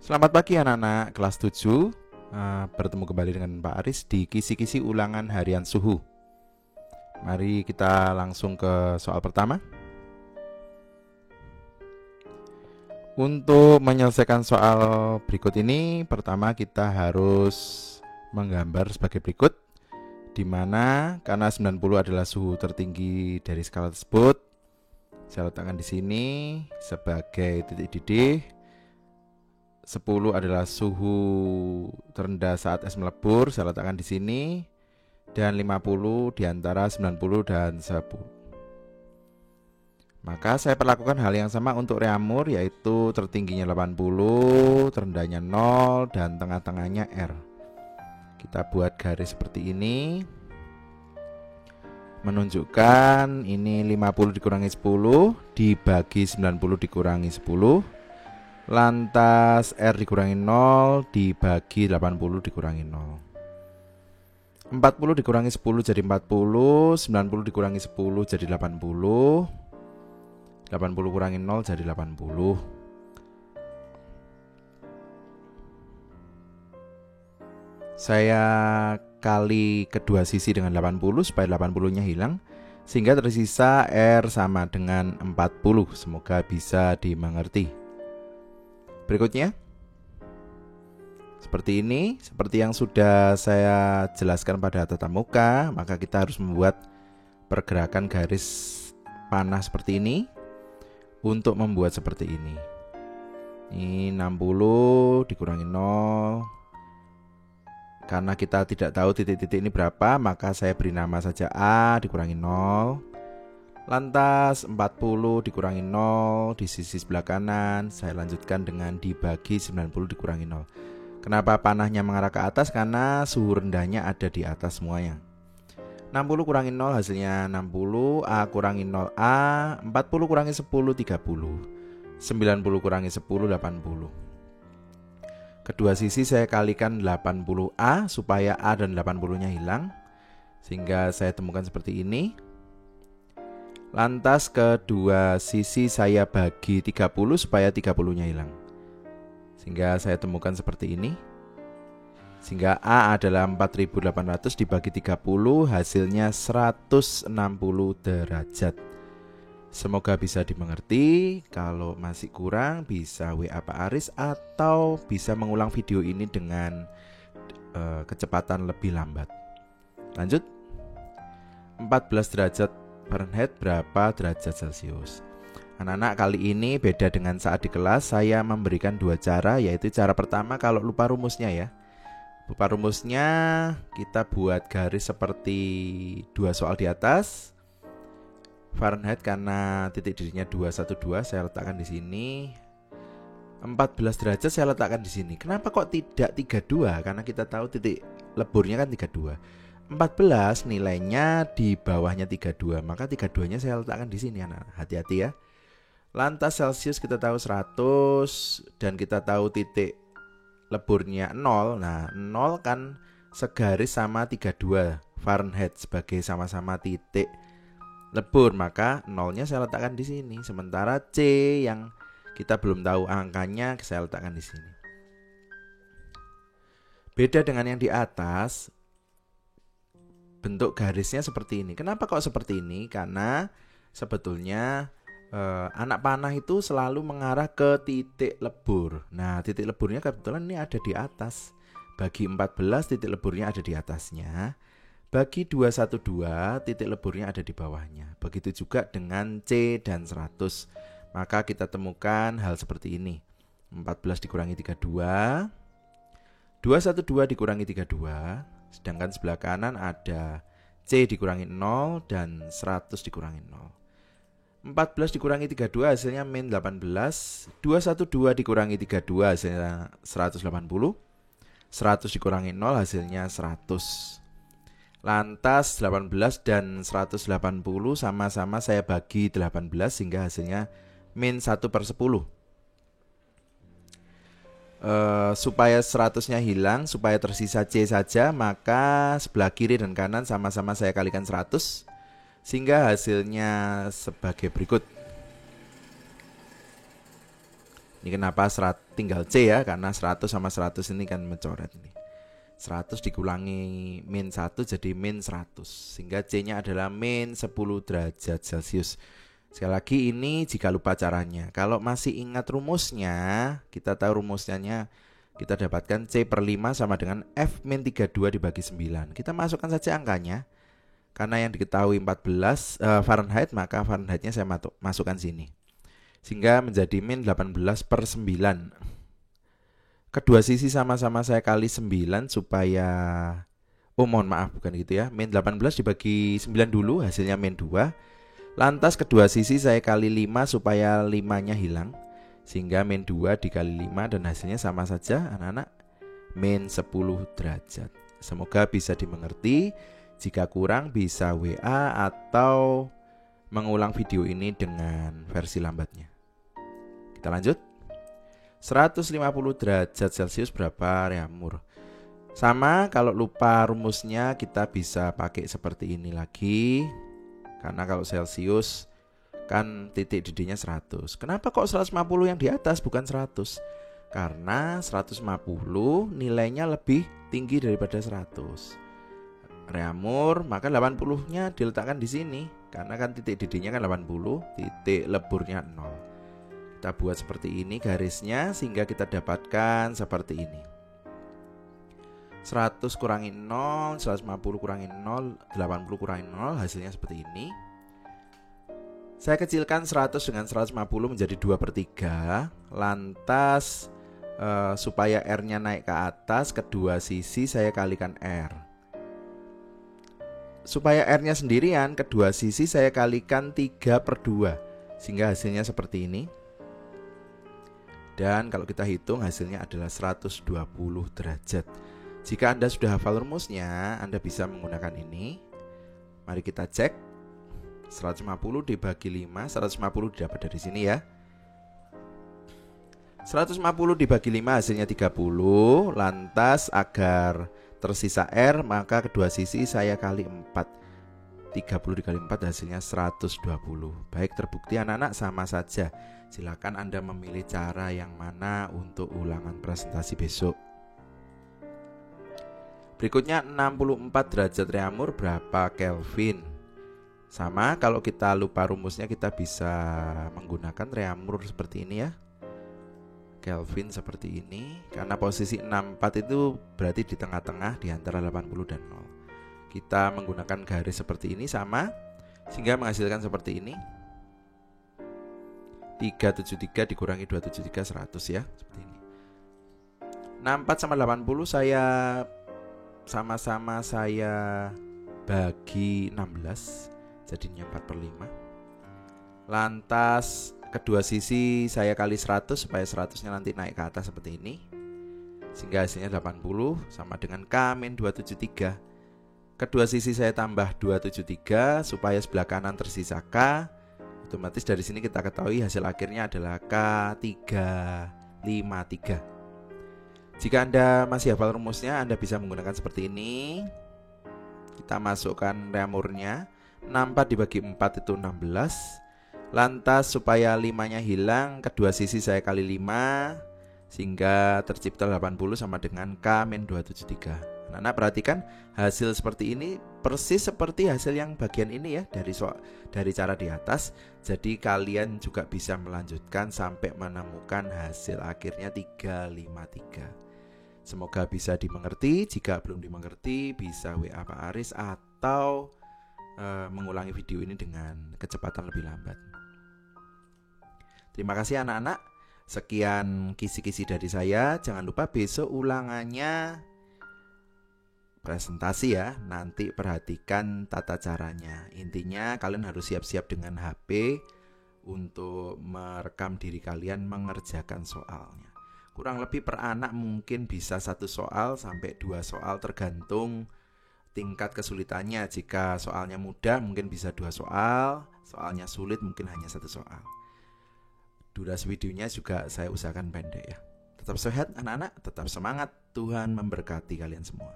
Selamat pagi anak-anak kelas 7. Bertemu kembali dengan Pak Aris di kisi-kisi ulangan harian suhu. Mari kita langsung ke soal pertama. Untuk menyelesaikan soal berikut ini, pertama kita harus menggambar sebagai berikut, di mana karena 90 adalah suhu tertinggi dari skala tersebut, saya letakkan di sini sebagai titik didih. 10 adalah suhu terendah saat es melebur, saya letakkan di sini, dan 50 di antara 90 dan 10. Maka saya perlakukan hal yang sama untuk reamur, yaitu tertingginya 80, terendahnya 0, dan tengah-tengahnya R. Kita buat garis seperti ini, menunjukkan ini 50 dikurangi 10 dibagi 90 dikurangi 10. Lantas R dikurangi 0 dibagi 80 dikurangi 0. 40 dikurangi 10 jadi 40, 90 dikurangi 10 jadi 80, 80 kurangi 0 jadi 80. Saya kali kedua sisi dengan 80 supaya 80-nya hilang, sehingga tersisa R sama dengan 40. Semoga bisa dimengerti. Berikutnya, seperti ini, seperti yang sudah saya jelaskan pada tatap muka, maka kita harus membuat pergerakan garis panah seperti ini untuk membuat seperti ini. Ini 60 dikurangi 0. Karena kita tidak tahu titik-titik ini berapa, maka saya beri nama saja A dikurangi 0. Lantas 40 dikurangi 0 di sisi sebelah kanan, saya lanjutkan dengan dibagi 90 dikurangi 0. Kenapa panahnya mengarah ke atas? Karena suhu rendahnya ada di atas semuanya. 60 kurangi 0 hasilnya 60, A kurangi 0A, 40 kurangi 10 30, 90 kurangi 10 80. Kedua sisi saya kalikan 80A supaya A dan 80-nya hilang, sehingga saya temukan seperti ini. Lantas kedua sisi saya bagi 30 supaya 30-nya hilang, sehingga saya temukan seperti ini. Sehingga A adalah 4800 dibagi 30, hasilnya 160 derajat. Semoga bisa dimengerti. Kalau masih kurang bisa WA Pak Aris atau bisa mengulang video ini dengan kecepatan lebih lambat. Lanjut. 14 derajat Fahrenheit berapa derajat Celcius? Anak-anak, kali ini beda dengan saat di kelas. Saya memberikan dua cara, yaitu cara pertama kalau lupa rumusnya ya. Lupa rumusnya, kita buat garis seperti dua soal di atas. Fahrenheit karena titik didihnya 212 saya letakkan di sini. 14 derajat saya letakkan di sini. Kenapa kok tidak 32? Karena kita tahu titik leburnya kan 32. 14 nilainya di bawahnya 32, maka 32-nya saya letakkan di sini anak. Hati-hati ya. Lantas Celcius kita tahu 100 dan kita tahu titik leburnya 0. Nah, 0 kan segaris sama 32 Fahrenheit sebagai sama-sama titik lebur, maka 0-nya saya letakkan di sini. Sementara C yang kita belum tahu angkanya saya letakkan di sini. Beda dengan yang di atas, bentuk garisnya seperti ini. Kenapa kok seperti ini? Karena sebetulnya anak panah itu selalu mengarah ke titik lebur. Nah, titik leburnya kebetulan ini ada di atas. Bagi 14 titik leburnya ada di atasnya. Bagi 212 titik leburnya ada di bawahnya. Begitu juga dengan C dan 100. Maka kita temukan hal seperti ini. 14 dikurangi 32, 212 dikurangi 32. Sedangkan sebelah kanan ada C dikurangi 0 dan 100 dikurangi 0. 14 dikurangi 32 hasilnya min 18. 212 dikurangi 32 hasilnya 180. 100 dikurangi 0 hasilnya 100. Lantas 18 dan 180 sama-sama saya bagi 18 sehingga hasilnya min 1/10. Supaya 100-nya hilang, supaya tersisa C saja, maka sebelah kiri dan kanan sama-sama saya kalikan 100, sehingga hasilnya sebagai berikut. Ini kenapa tinggal C ya, karena 100 sama 100 ini kan mencoret ini. 100 dikurangi min 1 jadi min 100, sehingga C-nya adalah min 10 derajat Celcius. Sekali lagi ini jika lupa caranya. Kalau masih ingat rumusnya, kita tahu rumusnya, kita dapatkan C per 5 sama dengan F min 32 dibagi 9. Kita masukkan saja angkanya. Karena yang diketahui 14 Fahrenheit, maka Fahrenheitnya saya masukkan sini. Sehingga menjadi min 18 per 9. Kedua sisi sama-sama saya kali 9 supaya... mohon maaf, bukan gitu ya. Min 18 dibagi 9 dulu, hasilnya min 2. Lantas kedua sisi saya kali 5 supaya 5-nya hilang. Sehingga min 2 dikali 5 dan hasilnya sama saja anak-anak, min 10 derajat. Semoga bisa dimengerti. Jika kurang bisa WA atau mengulang video ini dengan versi lambatnya. Kita lanjut. 150 derajat Celcius berapa reamur? Sama, kalau lupa rumusnya kita bisa pakai seperti ini lagi. Karena kalau Celcius kan titik didihnya 100. Kenapa kok 150 yang di atas bukan 100? Karena 150 nilainya lebih tinggi daripada 100. Reamur, maka 80-nya diletakkan di sini. Karena kan titik didihnya kan 80, titik leburnya 0. Kita buat seperti ini garisnya sehingga kita dapatkan seperti ini. 100 kurangi 0, 150 kurangi 0, 80 kurangi 0, hasilnya seperti ini. Saya kecilkan 100 dengan 150 menjadi 2/3. Lantas supaya R-nya naik ke atas, kedua sisi saya kalikan R. Supaya R-nya sendirian, kedua sisi saya kalikan 3/2. Sehingga hasilnya seperti ini. Dan kalau kita hitung hasilnya adalah 120 derajat. Jika Anda sudah hafal rumusnya, Anda bisa menggunakan ini. Mari kita cek. 150 dibagi 5, 150 didapat dari sini ya. 150 dibagi 5 hasilnya 30. Lantas agar tersisa R, maka kedua sisi saya kali 4. 30 dikali 4 hasilnya 120. Baik, terbukti anak-anak sama saja. Silakan Anda memilih cara yang mana untuk ulangan presentasi besok. Berikutnya 64 derajat reamur berapa Kelvin? Sama, kalau kita lupa rumusnya kita bisa menggunakan reamur seperti ini ya. Kelvin seperti ini. Karena posisi 64 itu berarti di tengah-tengah di antara 80 dan 0. Kita menggunakan garis seperti ini sama, sehingga menghasilkan seperti ini. 373 dikurangi 273 100 ya, seperti ini. 64 sama 80 saya sama-sama saya bagi 16, jadinya 4/5. Lantas kedua sisi saya kali 100 supaya 100-nya nanti naik ke atas seperti ini. Sehingga hasilnya 80 sama dengan K-273. Kedua sisi saya tambah 273 supaya sebelah kanan tersisa K. Otomatis dari sini kita ketahui hasil akhirnya adalah K353. Jika Anda masih hafal rumusnya, Anda bisa menggunakan seperti ini. Kita masukkan reamurnya. 64 dibagi 4 itu 16. Lantas supaya 5-nya hilang, kedua sisi saya kali 5, sehingga tercipta 80 sama dengan K-273. Nah, perhatikan hasil seperti ini persis seperti hasil yang bagian ini ya, dari cara di atas. Jadi kalian juga bisa melanjutkan sampai menemukan hasil akhirnya 353. Semoga bisa dimengerti. Jika belum dimengerti bisa WA Pak Aris atau mengulangi video ini dengan kecepatan lebih lambat. Terima kasih anak-anak. Sekian kisi-kisi dari saya. Jangan lupa besok ulangannya presentasi ya. Nanti perhatikan tata caranya. Intinya kalian harus siap-siap dengan HP untuk merekam diri kalian mengerjakan soalnya. Kurang lebih per anak mungkin bisa 1 soal sampai 2 soal tergantung tingkat kesulitannya. Jika soalnya mudah mungkin bisa 2 soal, soalnya sulit mungkin hanya 1 soal. Durasi videonya juga saya usahakan pendek ya. Tetap sehat anak-anak, tetap semangat. Tuhan memberkati kalian semua.